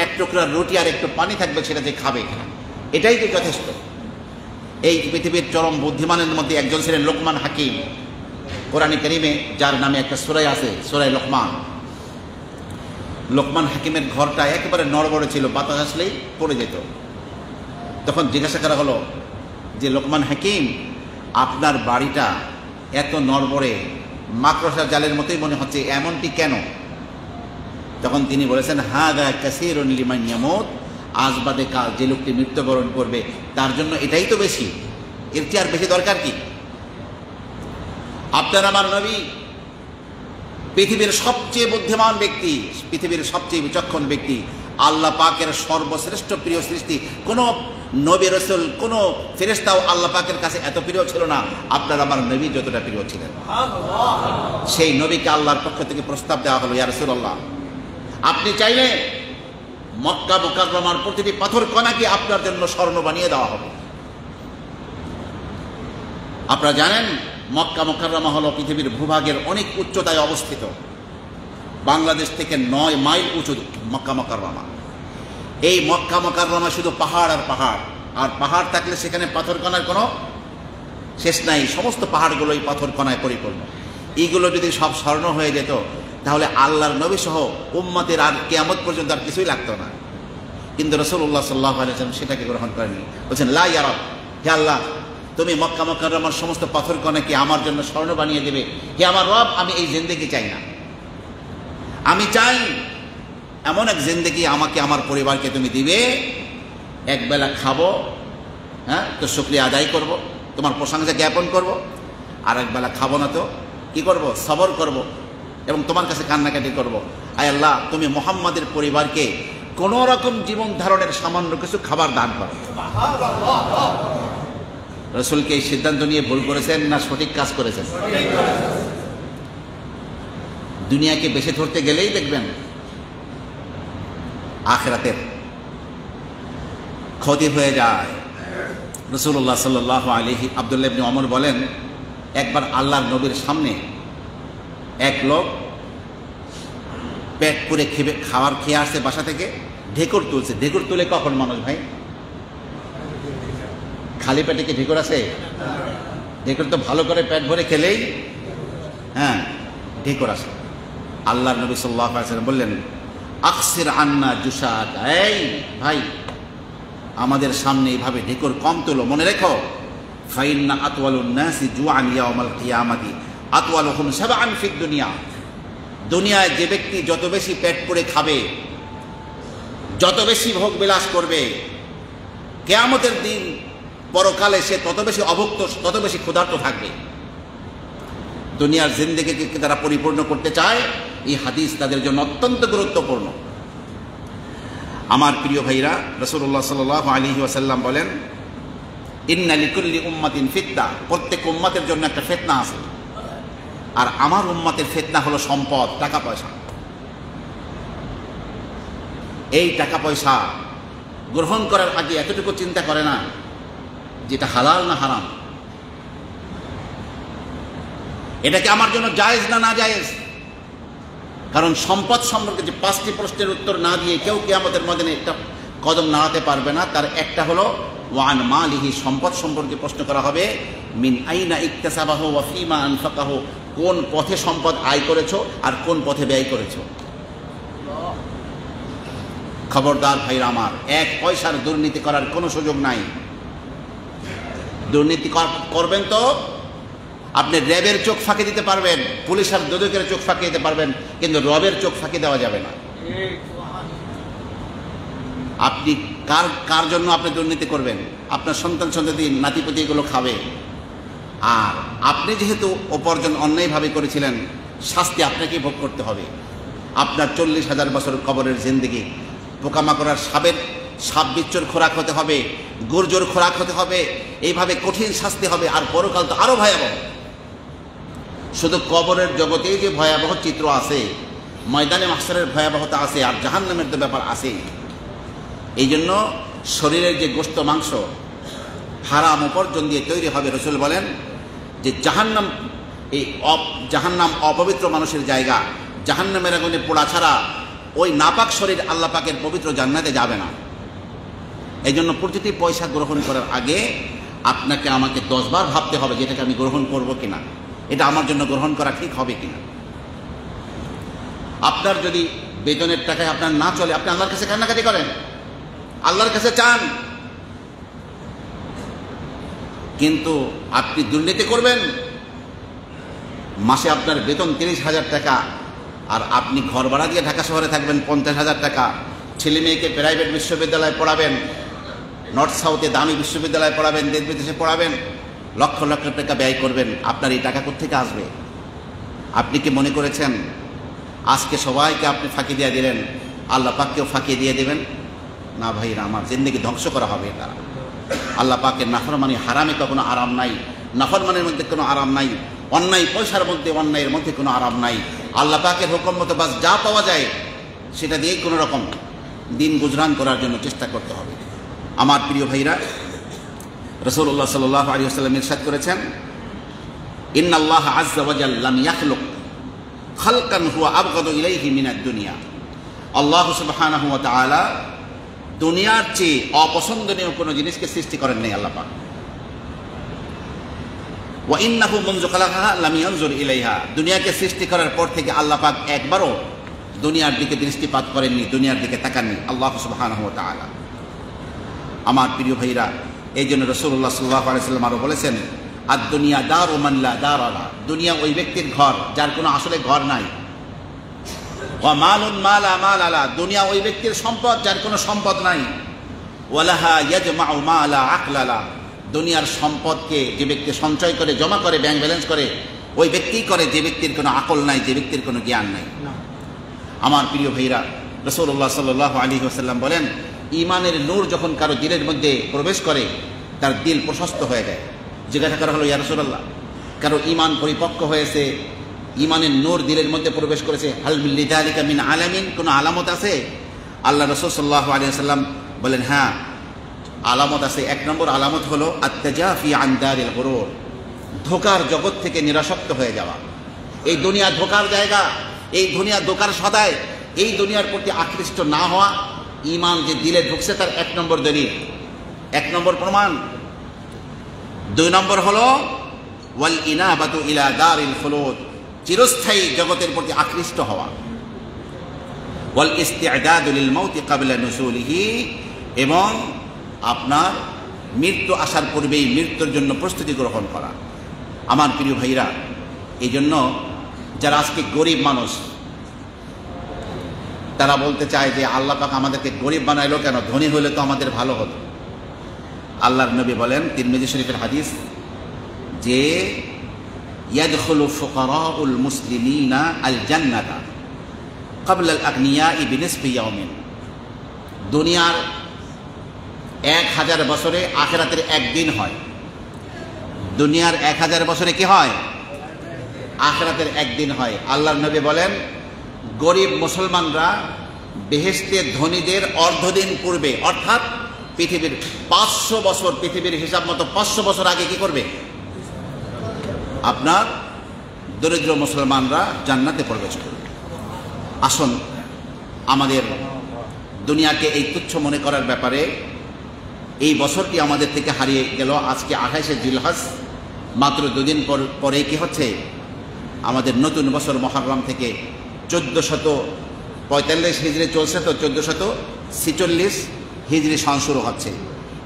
এক টুকরা রুটি আর একটু পানি থাকবে সেটা যে খাবে, এটাই তো যথেষ্ট। এই পৃথিবীর চরম বুদ্ধিমানের মধ্যে একজন ছিলেন লোকমান হাকিম। কোরআনে কারিমে যার নামে একটা সূরা আছে, সূরা লোকমান। লোকমান হাকিমের ঘরটা একেবারে নড়বড়ে ছিল, বাতাস আসলেই পড়ে যেত। তখন জিজ্ঞাসা করা হলো যে, লোকমান হাকিম, আপনার বাড়িটা এত নড়বড়ে, মাকড়সার জালের মতোই মনে হচ্ছে, এমনটি কেন? তখন তিনি বলেছেন, হাযা কাসীরুন লিমান ইয়ামুত, আজ বাদে কাল যে লোকটি মৃত্যুবরণ করবে তার জন্য এটাই তো বেশি, এর চেয়ে আর বেশি দরকার কি? আপনার আমার নবী পৃথিবীর সবচেয়ে বুদ্ধিমান ব্যক্তি, পৃথিবীর সবচেয়ে বিচক্ষণ ব্যক্তি, আল্লাহ পাকের সর্বশ্রেষ্ঠ প্রিয় সৃষ্টি। কোনো নবী রাসূল, কোনো ফেরেশতাও আল্লাহ পাকের কাছে এত প্রিয় ছিল না আপনার আমার নবী যতটা প্রিয় ছিলেন। সেই নবীকে আল্লাহর পক্ষ থেকে প্রস্তাব দেওয়া হলো, ইয়া রাসূলুল্লাহ, আপনি চাইলে মক্কা মুকাররমার প্রতিটি পাথর কণাকে আপনার জন্য স্বর্ণ বানিয়ে দেওয়া হবে। আপনারা জানেন, মক্কা মুকাররমা হলো পৃথিবীর ভূভাগের অনেক উচ্চতায় অবস্থিত। বাংলাদেশ থেকে 9 মাইল উঁচু মক্কা মুকাররমা। এই মক্কা মুকাররমা শুধু পাহাড় আর পাহাড়, আর পাহাড় থাকলে সেখানে পাথর কণার কোনো শেষ নাই। সমস্ত পাহাড়গুলোই পাথর কণায় পরিপূর্ণ। এইগুলো যদি সব স্বর্ণ হয়ে যেত, তাহলে আল্লাহর নবী সহ উম্মতের আর কিয়ামত পর্যন্ত আর কিছুই লাগতো না। কিন্তু রাসূলুল্লাহ সাল্লাল্লাহু আলাইহি ওয়াসাল্লাম সেটাকে গ্রহণ করেননি। বলছেন, লা ইয়া রাব, হে আল্লাহ, তুমি মক্কা মুকাররমার সমস্ত পাথর কণাকে আমার জন্য স্বর্ণ বানিয়ে দেবে। হে আমার রব, আমি এই জিন্দেগি চাই না। আমি চাই এমন এক জিন্দেগি আমাকে, আমার পরিবারকে তুমি দিবে, একবেলা খাবো, হ্যাঁ, তো শুকরিয়া আদায় করব, তোমার প্রশংসা জ্ঞাপন করব, আর একবেলা খাবো না তো কি করব? সবর করব এবং তোমার কাছে কান্নাকাটি করব। আয় আল্লাহ, তুমি মুহাম্মাদের পরিবারকে কোনো রকম জীবন ধারণের সামান্য কিছু খাবার দান করো। রাসূলকে এই সিদ্ধান্ত নিয়ে ভুল করেছেন না সঠিক কাজ করেছেন? দুনিয়াকে বেশি ধরতে গেলেই দেখবেন আখিরাতের ক্ষতি হয়ে যায়। রাসূলুল্লাহ সাল্লাল্লাহু আলাইহি আব্দুল্লাহ ইবনে ওমর বলেন, একবার আল্লাহর নবীর সামনে এক লোক পেট পুরে খাবার খেয়ে আসছে, বাসা থেকে ঢেকুর তুলছে। ঢেকুর তুলে কখন মানুষ ভাই? খালি পেটে কি ঢেকুর আছে? ঢেকুর তো ভালো করে পেট ভরে খেলেই হ্যাঁ ঢেকুর আসে। আল্লাহর নবী সাল্লাল্লাহু আলাইহি ওয়াসাল্লাম বললেন, আকসির আন্না জুসাক, এই ভাই, আমাদের সামনে এইভাবে ঢেকুর কম তোলো। মনে রেখো, ফাইন্না আতওয়ালুন নাসি জুআন ইয়াউমাল কিয়ামাতি আতওয়ালুহুম সাবআন ফিদ দুনিয়া। দুনিয়ায় যে ব্যক্তি যত বেশি পেট পুড়ে খাবে, যত বেশি ভোগ বিলাস করবে, কিয়ামতের দিন পরকালে সে তত বেশি অভুক্ত, তত বেশি ক্ষুধার্ত থাকবে। দুনিয়ার জিন্দেগিকে তারা পরিপূর্ণ করতে চায়, এই হাদিস তাদের জন্য অত্যন্ত গুরুত্বপূর্ণ। আমার প্রিয় ভাইরা, রাসূলুল্লাহ সাল্লাল্লাহু আলাইহি ওয়াসাল্লাম বলেন, ইন্না লিকুল্লি উম্মাতিন ফিতনা, প্রত্যেক উম্মতের জন্য একটা ফিতনা আছে। আর আমার উম্মতের ফিতনা হলো সম্পদ, টাকা পয়সা। এই টাকা পয়সা গ্রহণ করার আগে এতটুকু চিন্তা করে না যেটা হালাল না হারাম, এটা কি আমার জন্য জায়েজ না না জায়েজ। কারণ সম্পদ সম্পর্কে যে 5টি প্রশ্নের উত্তর না দিয়ে কেউ কিয়ামতের ময়দানে একটা কদম নাড়াতে পারবে না। তার একটা হলো ওয়ান মালিহি, সম্পদ সম্পর্কে প্রশ্ন করা হবে, মিন আইনা ইকতাসাবাহু ওয়া ফিমা আনফাকাহু, কোন পথে সম্পদ আয় করেছো আর কোন পথে ব্যয় করেছো। খবরদার ভাইরা আমার, 1 পয়সার দুর্নীতি করার কোনো সুযোগ নাই। দুর্নীতি করবেন তো আপনি র্যাবের চোখ ফাঁকি দিতে পারবেন, পুলিশের দুদকের চোখ ফাঁকি দিতে পারবেন, কিন্তু রবের চোখ ফাঁকি দেওয়া যাবে না। আপনি কার জন্য আপনি দুর্নীতি করবেন? আপনার সন্তান সন্ততি নাতিপতি এগুলো খাবে। আর আপনি যেহেতু উপার্জন অন্যায়ভাবে করেছিলেন, শাস্তি আপনাকেই ভোগ করতে হবে। আপনার 40,000 বছর কবরের জিন্দেগি পোকামাকড়ার সাপ বিচ্ছুর খোরাক হতে হবে, গুর্জোর খোরাক হতে হবে, এইভাবে কঠিন শাস্তি হবে। আর পরকাল তো আরো ভয়াবহ। শুধু কবরের জগতেই যে ভয়াবহ চিত্র আছে, ময়দানে মাহশারের ভয়াবহতা আছে, আর জাহান্নামের তো ব্যাপার আছে। এই জন্য শরীরের যে গোশত মাংস হারাম উপার্জন দিয়ে তৈরি হবে, রাসূল বলেন যে জাহান্নাম অপবিত্র মানুষের জায়গা। জাহান্নামের আগুনে পোড়া ছাড়া ওই নাপাক শরীর আল্লাহ পাকের পবিত্র জান্নাতে যাবে না। এই জন্য প্রতিটি পয়সা গ্রহণ করার আগে আপনাকে আমাকে 10 বার ভাবতে হবে যেটাকে আমি গ্রহণ করব কিনা, এটা আমার জন্য গ্রহণ করা ঠিক হবে কিনা। আপনার যদি বেতনের টাকায় আপনার না চলে, আপনি আল্লাহর কাছে কান্নাকাটি করেন, আল্লাহর কাছে চান। কিন্তু আপনি দুর্নীতি করবেন, মাসে আপনার বেতন 30,000 টাকা, আর আপনি ঘর ভাড়া দিয়ে ঢাকা শহরে থাকবেন 50,000 টাকা, ছেলে মেয়েকে প্রাইভেট বিশ্ববিদ্যালয়ে পড়াবেন, নর্থ সাউথে দামি বিশ্ববিদ্যালয়ে পড়াবেন, দেশ বিদেশে পড়াবেন, লক্ষ লক্ষ টাকা ব্যয় করবেন। আপনার এই টাকা কোত্থেকে আসবে? আপনি কি মনে করেছেন আজকে সবাইকে আপনি ফাঁকি দিয়ে দিলেন, আল্লাহ পাককেও ফাঁকি দিয়ে দেবেন? না ভাইরা আমার, জিন্দেগি ধ্বংস করা হবে তারা। আল্লাহ পাকের নাফরমানি, হারামে কখনো আরাম নাই, নাফরমানের মধ্যে কোনো আরাম নাই, অন্যায় পয়সার মধ্যে অন্যায়ের মধ্যে কোনো আরাম নাই। আল্লাহ পাকের হুকুম মতো বাস যা পাওয়া যায় সেটা দিয়েই কোনো রকম দিন গুজরান করার জন্য চেষ্টা করতে হবে। আমার প্রিয় ভাইরা, রাসূলুল্লাহ সাল্লাল্লাহু আলাইহি ওয়াসাল্লাম ইরশাদ করেছেন, ইন্নাল্লাহ আযজা ওয়া জাল্লা লাম ইয়াখলুক খালকান হুয়া আবগাদু ইলাইহি মিনাদ দুনিয়া। আল্লাহ সুবহানাহু ওয়া তাআলা দুনিয়ার চেয়ে অপছন্দনীয় কোনো জিনিসকে সৃষ্টি করেন নাই আল্লাহ পাক। ওয়া ইন্নাহু মুনযু খালাকাহা লাম ইয়ানজুর ইলাইহা, দুনিয়াকে সৃষ্টি করার পর থেকে আল্লাহ পাক একবারও দুনিয়ার দিকে দৃষ্টিপাত করেননি, দুনিয়ার দিকে তাকাননি আল্লাহ সুবহানাহু ওয়া তাআলা। আমার প্রিয় ভাইরা, এই জন্য রাসূলুল্লাহ সাল্লাল্লাহু আলাইহি ওয়াসাল্লাম আরো বলেছেন, আদ-দুনিয়া দারু মান লা দারা লা, দুনিয়া ওই ব্যক্তির ঘর যার কোনো আসলে ঘর নাই। ওয়া মালুন মা লা মালা লা, দুনিয়া ওই ব্যক্তির সম্পদ যার কোনো সম্পদ নাই। ওয়ালাহা ইয়াজমাউ মা লা আকলা লা, দুনিয়ার সম্পদকে যে ব্যক্তি সঞ্চয় করে, জমা করে, ব্যাংক ব্যালেন্স করে, ওই ব্যক্তিই করে যে ব্যক্তির কোনো আকল নাই, যে ব্যক্তির কোনো জ্ঞান নাই। আমার প্রিয় ভাইরা, রাসূলুল্লাহ সাল্লাল্লাহু আলাইহি ওয়াসাল্লাম বলেন, ঈমানের নূর যখন কারো দিলের মধ্যে প্রবেশ করে তার দিল প্রশস্ত হয়ে যায়। জিজ্ঞাসা করা হলো, ইয়া রাসূলুল্লাহ, কারো ঈমান পরিপক্ক হয়েছে, ঈমানের নূর দিলের মধ্যে প্রবেশ করেছে, হাল মিন লিযালিকা মিন আলামিন, কোনো আলামত আছে? আল্লাহ রাসূল সাল্লাল্লাহু আলাইহি ওয়াসাল্লাম বলেন, হ্যাঁ আলামত আছে। 1 নম্বর আলামত হলো আত-তাজাফি আন দারিল গুরুর, ধোকার জগৎ থেকে নিরাসক্ত হয়ে যাওয়া। এই দুনিয়া ধোকার জায়গা, এই দুনিয়া ধোকার সদায়, এই দুনিয়ার প্রতি আকৃষ্ট না হওয়া। ঈমান যে দিলে ঢুকছে তার 1 নম্বর দলিল, 1 নম্বর প্রমাণ। 2 নম্বর হলো ওয়াল ইনাবাতু ইলা দারিল খুলুদ, চিরস্থায়ী জগতের প্রতি আকৃষ্ট হওয়া। ওয়াল ইস্তি'দাদু লিল মাউতি ক্বাবলা নুসুলিহি, এবং আপনার মৃত্যু আসার পূর্বেই মৃত্যুর জন্য প্রস্তুতি গ্রহণ করা। আমার প্রিয় ভাইরা, এই জন্য যারা আজকে গরিব মানুষ, তারা বলতে চায় যে আল্লাহ পাক আমাদেরকে গরিব বানাইলো কেন, ধনী হলে তো আমাদের ভালো হতো। আল্লাহর নবী বলেন, তিরমিজি শরীফের হাদিস, যে ইয়াদখুলু ফুকারাউল মুসলিমিনা আল জান্নাতা ক্বাবলা আল আগনিয়াই বিনিসফি ইয়াউমিন। দুনিয়ার 1000 বছরে আখিরাতের একদিন হয়। দুনিয়ার 1000 বছরে কি হয়? আখিরাতের একদিন হয়। আল্লাহর নবী বলেন, গরিব মুসলমানরা বেহেশতে ধনীদের অর্ধদিন পূর্বে, অর্থাৎ পৃথিবীর 500 বছর, পৃথিবীর হিসাব মতো 500 বছর আগে কি করবে? আপনার দরিদ্র মুসলমানরা জান্নাতে প্রবেশ করবে। আসুন, আমাদের দুনিয়াকে এই তুচ্ছ মনে করার ব্যাপারে, এই বছরটি আমাদের থেকে হারিয়ে গেল। আজকে 28শে জিলহজ, মাত্র 2 দিন পরে কি হচ্ছে? আমাদের নতুন বছর মুহররম থেকে 1445 হিজরি চলছে, তো 1446 হিজরি সন শুরু হচ্ছে।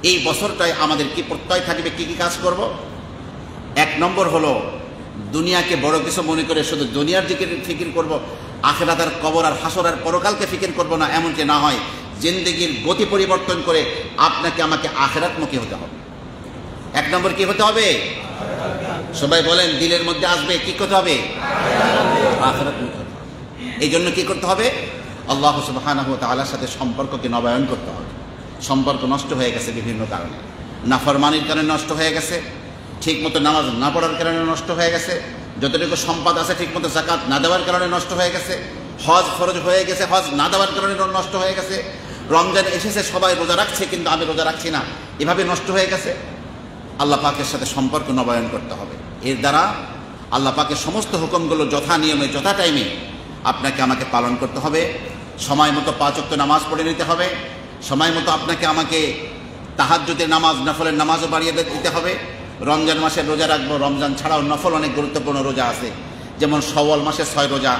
এই বছরটায় আমাদের কি প্রত্যয় থাকবে, কি কি কাজ করব? 1 নম্বর হলো, দুনিয়াকে বড় কিছু মনে করে শুধু দুনিয়ার দিকে ফিকির করব, আখিরাত আর কবর আর হাসর আর পরকালকে ফিকির করব না, এমনকি না হয় জিন্দেগির গতি পরিবর্তন করে আপনাকে আমাকে আখিরাতমুখী হতে হবে। 1 নম্বর কি হতে হবে? সবাই বলেন, দিলের মধ্যে আসবে, কি করতে হবে? আখিরাতমুখী হতে হবে। এই জন্য কি করতে হবে? আল্লাহ সুবহানাহু ওয়া তাআলার সাথে সম্পর্ককে নবায়ন করতে হবে। সম্পর্ক নষ্ট হয়ে গেছে বিভিন্ন কারণে, নাফরমানির কারণে নষ্ট হয়ে গেছে, ঠিকমতো নামাজ না পড়ার কারণে নষ্ট হয়ে গেছে, যতটুকু সম্পদ আছে ঠিকমতো যাকাত না দেওয়ার কারণে নষ্ট হয়ে গেছে, হজ ফরজ হয়ে গেছে, হজ না দেওয়ার কারণে নষ্ট হয়ে গেছে, রমজান এসেছে সবাই রোজা রাখছে কিন্তু আমি রোজা রাখছি না, এভাবে নষ্ট হয়ে গেছে। আল্লাহ পাকের সাথে সম্পর্ক নবায়ন করতে হবে। এর দ্বারা আল্লাহ পাকের সমস্ত হুকুমগুলো যথা নিয়মে যথা টাইমে আপনাকে আমাকে পালন করতে হবে। সময় মতো 5 ওয়াক্ত নামাজ পড়ে নিতে হবে। সময় মতো আপনাকে আমাকে তাহাজ্জুদের নামাজ, নফলের নামাজও বাড়িয়ে দিতে হবে। রমজান মাসে রোজা রাখবো। রমজান ছাড়াও নফল অনেক গুরুত্বপূর্ণ রোজা আছে, যেমন শাওয়াল মাসে 6 রোজা,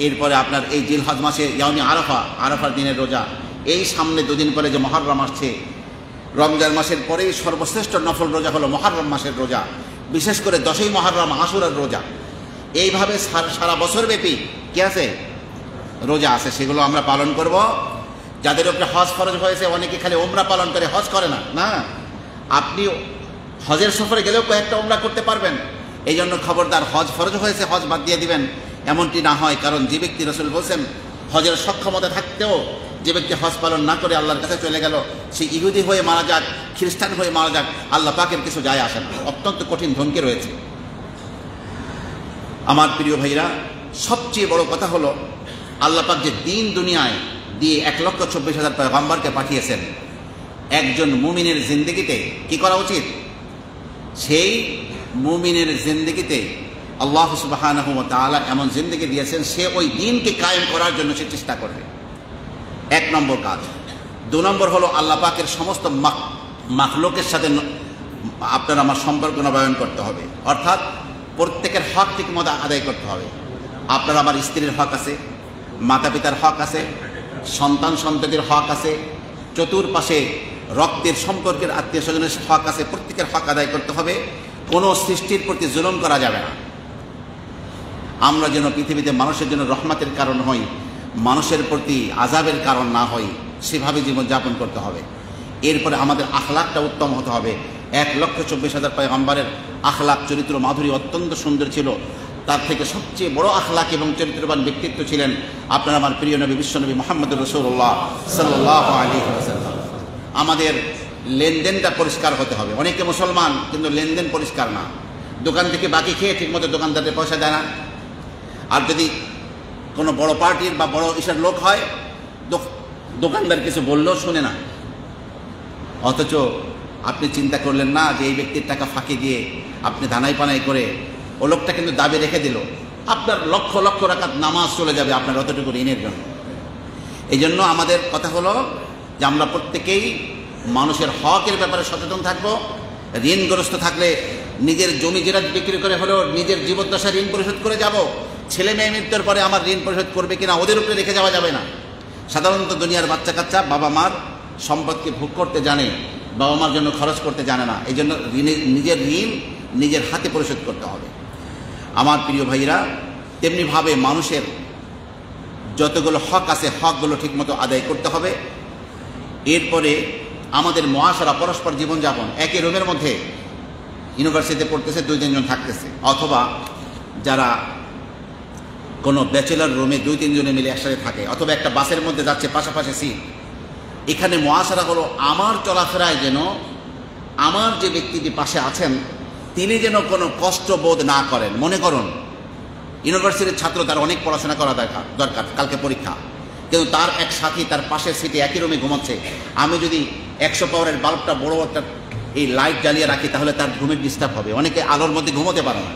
এরপরে আপনার এই জিলহজ মাসে ইয়াউমে আরাফা, আরাফার দিনের রোজা, এই সামনে 2 দিন পরে যে মুহররম আসছে, রমজান মাসের পরেই সর্বশ্রেষ্ঠ নফল রোজা হলো মুহররম মাসের রোজা, বিশেষ করে 10ই মুহররম আশুরার রোজা। এইভাবে সারা বছর ব্যাপী কি আছে? রোজা আছে, সেগুলো আমরা পালন করব। যাদের উপরে হজ ফরজ হয়েছে, অনেকে খালি উমরা পালন করে, হজ করে না। না, আপনি হজের সফরে গেলেও কয়েকটা উমরা করতে পারবেন। এই জন্য খবরদার, হজ ফরজ হয়েছে হজ বাদ দিয়ে দিবেন এমনটি না হয়। কারণ যে ব্যক্তি, রাসূল বলছেন, হজের সক্ষমতা থাকতেও যে ব্যক্তি হজ পালন না করে আল্লাহর কাছে চলে গেল, সে ইহুদি হয়ে মারা যাক, খ্রিস্টান হয়ে মারা যাক, আল্লাহ পাকের কিছু যায় আসে না। অত্যন্ত কঠিন ধমকি রয়েছে। আমার প্রিয় ভাইরা, সবচেয়ে বড় কথা হলো, আল্লাহ পাক যে দিন দুনিয়ায় দিয়ে 1,24,000 পয়গম্বরকে পাঠিয়েছেন, একজন মুমিনের জিন্দেগিতে কি করা উচিত? সেই মুমিনের জিন্দেগিতে আল্লাহ সুবহানাহু ওয়া তাআলা এমন জিন্দেগি দিয়েছেন, সে ওই দিনকে কায়েম করার জন্য সে চেষ্টা করবে। 1 নম্বর কাজ। 2 নম্বর হলো, আল্লাহ পাকের সমস্ত মাখলুকের সাথে আপনার আমার সম্পর্ক নবায়ন করতে হবে। অর্থাৎ প্রত্যেকের হক ঠিকমতো আদায় করতে হবে। আপনার আমার স্ত্রীর হক আছে, মাতা পিতার হক আছে, সন্তান সন্ততির হক আছে, চতুর্পাশে রক্তের সম্পর্কের আত্মীয় স্বজনের হক আছে। প্রত্যেকের হক আদায় করতে হবে। কোনো সৃষ্টির প্রতি জুলুম করা যাবে না। আমরা যেন পৃথিবীতে মানুষের জন্য রহমতের কারণ হই, মানুষের প্রতি আযাবের কারণ না হই, সেভাবে জীবনযাপন করতে হবে। এরপরে আমাদের আখলাকটা উত্তম হতে হবে। 1,24,000 পয়গম্বরের আখলাক, চরিত্র মাধুরী অত্যন্ত সুন্দর ছিল। তার থেকে সবচেয়ে বড় আখলাক এবং চরিত্রবান ব্যক্তিত্ব ছিলেন আপনার আমার প্রিয় নবী, বিশ্বনবী মুহাম্মদুর রাসূলুল্লাহ সাল্লাল্লাহু আলাইহি ওয়াসাল্লাম। আমাদের লেনদেনটা পরিষ্কার হতে হবে। অনেকে মুসলমান কিন্তু লেনদেন পরিষ্কার না, দোকান থেকে বাকি খেয়ে ঠিকমতো দোকানদারদের পয়সা দেয় না। আর যদি কোনো বড় পার্টির বা বড় ইসের লোক হয়, দোকানদার কিছু বললেও শুনে না। অথচ আপনি চিন্তা করলেন না যে এই ব্যক্তির টাকা ফাঁকি দিয়ে আপনি ধানাই পানাই করে ও লোকটা কিন্তু দাবি রেখে দিল, আপনার লক্ষ লক্ষ রাকাত নামাজ চলে যাবে আপনার অতটুকু ঋণের জন্য। এই জন্য আমাদের কথা হলো যে আমরা প্রত্যেকেই মানুষের হকের ব্যাপারে সচেতন থাকব। ঋণগ্রস্ত থাকলে নিজের জমি জেরা বিক্রি করে হলেও নিজের জীবদ্দশা ঋণ পরিশোধ করে যাব। ছেলে মেয়ে মৃত্যুর পরে আমার ঋণ পরিশোধ করবে কিনা ওদের উপরে রেখে যাওয়া যাবে না। সাধারণত দুনিয়ার বাচ্চা কাচ্চা বাবা মার সম্পদকে ভোগ করতে জানে, বাবা মার জন্য খরচ করতে জানে না। এই জন্য নিজের ঋণ নিজের হাতে পরিশোধ করতে হবে। আমার প্রিয় ভাইরা, তেমনিভাবে মানুষের যতগুলো হক আছে হকগুলো ঠিকমতো আদায় করতে হবে। এরপরে আমাদের মহাশারা পরস্পর জীবনযাপন, একই রুমের মধ্যে ইউনিভার্সিটিতে পড়তেছে 2-3 জন থাকতেছে, অথবা যারা কোনো ব্যাচেলার রুমে 2-3 জনে মিলে একসাথে থাকে, অথবা একটা বাসের মধ্যে যাচ্ছে পাশাপাশি সিট। এখানে মহাশারা হলো আমার চলাফেরায় যেন আমার যে ব্যক্তিটি পাশে আছেন তিনি যেন কোনো কষ্ট বোধ না করেন। মনে করুন ইউনিভার্সিটির ছাত্র, তার অনেক পড়াশোনা করা দরকার, কালকে পরীক্ষা, কিন্তু তার এক সাথী তার পাশের সিটে একই রুমে ঘুমাচ্ছে। আমি যদি 100 পাওয়ারের বাল্বটা বড় একটা এই লাইট জ্বালিয়ে রাখি তাহলে তার ঘুমের ডিস্টার্ব হবে, অনেকে আলোর মধ্যে ঘুমোতে পারে না।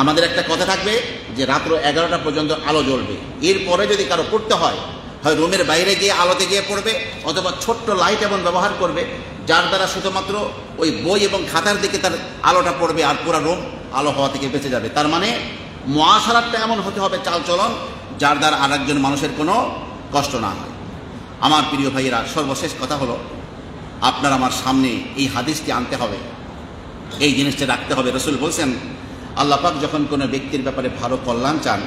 আমাদের একটা কথা থাকবে যে রাত্র 11টা পর্যন্ত আলো জ্বলবে, এরপরে যদি কারো পড়তে হয় হয় রুমের বাইরে গিয়ে আলোতে গিয়ে পড়বে, অথবা ছোট্ট লাইট এমন ব্যবহার করবে যার দ্বারা শুধুমাত্র ওই বই এবং খাতার দিকে তার আলোটা পড়বে, আর পুরো রুম আলো হওয়া থেকে বেঁচে যাবে। তার মানে মুআশারাতটা এমন হতে হবে, চালচলন, যার দ্বারা আরেকজন মানুষের কোনো কষ্ট না হয়। আমার প্রিয় ভাইয়েরা, সর্বশেষ কথা হলো আপনার আমার সামনে এই হাদিসটি আনতে হবে, এই জিনিসটা রাখতে হবে। রসুল বলছেন আল্লাহ পাক যখন কোনো ব্যক্তির ব্যাপারে ভালো কল্যাণ চান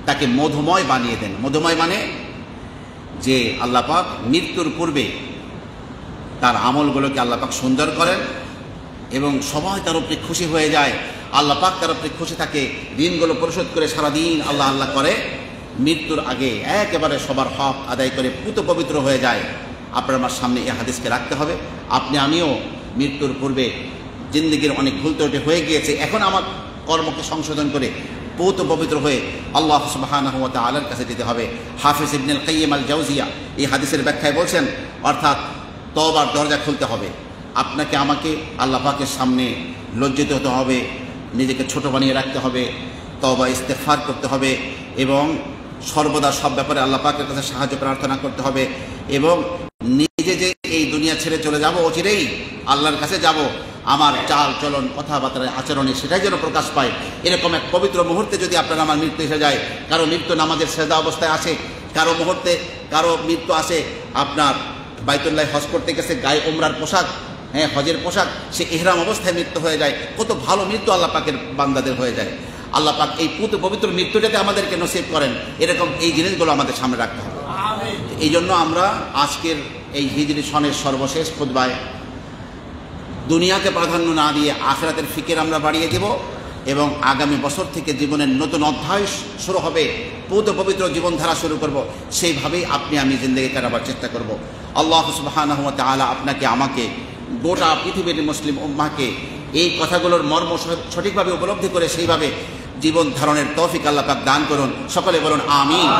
তাকে মধুময় বানিয়ে দেন। মধুময় মানে যে আল্লাহ পাক মৃত্যুর পূর্বে তার আমলগুলোকে আল্লাহ পাক সুন্দর করেন এবং সবাই তার উপরে খুশি হয়ে যায়, আল্লাহ পাক তার উপরে খুশি থাকে, ঋণগুলো পরিশোধ করে সারাদিন আল্লাহ আল্লাহ করে, মৃত্যুর আগে একেবারে সবার হক আদায় করে পুত পবিত্র হয়ে যায়। আপনার আমার সামনে এই হাদিসকে রাখতে হবে। আপনি আমিও মৃত্যুর পূর্বে জিন্দেগির অনেক ভুল ত্রুটি হয়ে গিয়েছে, এখন আমার কর্মকে সংশোধন করে পৌত পবিত্র হয়ে আল্লাহ সুবহানাহু ওয়া তাআলার কাছে যেতে হবে। হাফিজ ইবনুল কাইয়িম আল জাওজিয়া এই হাদিসের ব্যাখ্যায় বলছেন, অর্থাৎ তওবার দরজা খুলতে হবে। আপনাকে আমাকে আল্লাহ পাকের সামনে লজ্জিত হতে হবে, নিজেকে ছোট বানিয়ে রাখতে হবে, তওবা ইস্তেগফার করতে হবে এবং সর্বদা সব ব্যাপারে আল্লাহ পাকের কাছে সাহায্য প্রার্থনা করতে হবে, এবং নিজে যে এই দুনিয়া ছেড়ে চলে যাব, অচিরেই আল্লাহর কাছে যাব, আমার চাল চলন কথাবার্তা আচরণে সেটাই যেন প্রকাশ পায়। এরকম এক পবিত্র মুহূর্তে যদি আপনার আমার মৃত্যু এসে যায়, কারো মৃত্যু নামাজের সেজদা অবস্থায় আসে, কারো মুহূর্তে কারো মৃত্যু আসে আপনার বাইতুল্লাহ হজ করতে গেছে, গায়ে উমরার পোশাক, হজের পোশাক, সে ইহরাম অবস্থায় মৃত্যু হয়ে যায়, কত ভালো মৃত্যু আল্লাহ পাকের বান্দাদের হয়ে যায়। আল্লাহ পাক এই পুত পবিত্র মৃত্যু যাতে আমাদেরকে নসিব করেন, এরকম এই জিনিসগুলো আমাদের সামনে রাখতে হবে। এই জন্য আমরা আজকের এই হিজরি সনের সর্বশেষ খুতবায় দুনিয়াকে প্রাধান্য না দিয়ে আখিরাতের ফিকির আমরা বাড়িয়ে দেব, এবং আগামী বছর থেকে জীবনের নতুন অধ্যায় শুরু হবে, পুত পবিত্র জীবনধারা শুরু করব, সেইভাবেই আপনি আমি জিন্দেগি কাটাবার চেষ্টা করব। আল্লাহ সুবহানাহু ওয়া তাআলা আপনাকে আমাকে গোটা পৃথিবীর মুসলিম উম্মাহকে এই কথাগুলোর মর্ম সঠিকভাবে উপলব্ধি করে সেইভাবে জীবন ধারণের তৌফিক আল্লাহ পাক দান করুন। সকলে বলুন আমিন।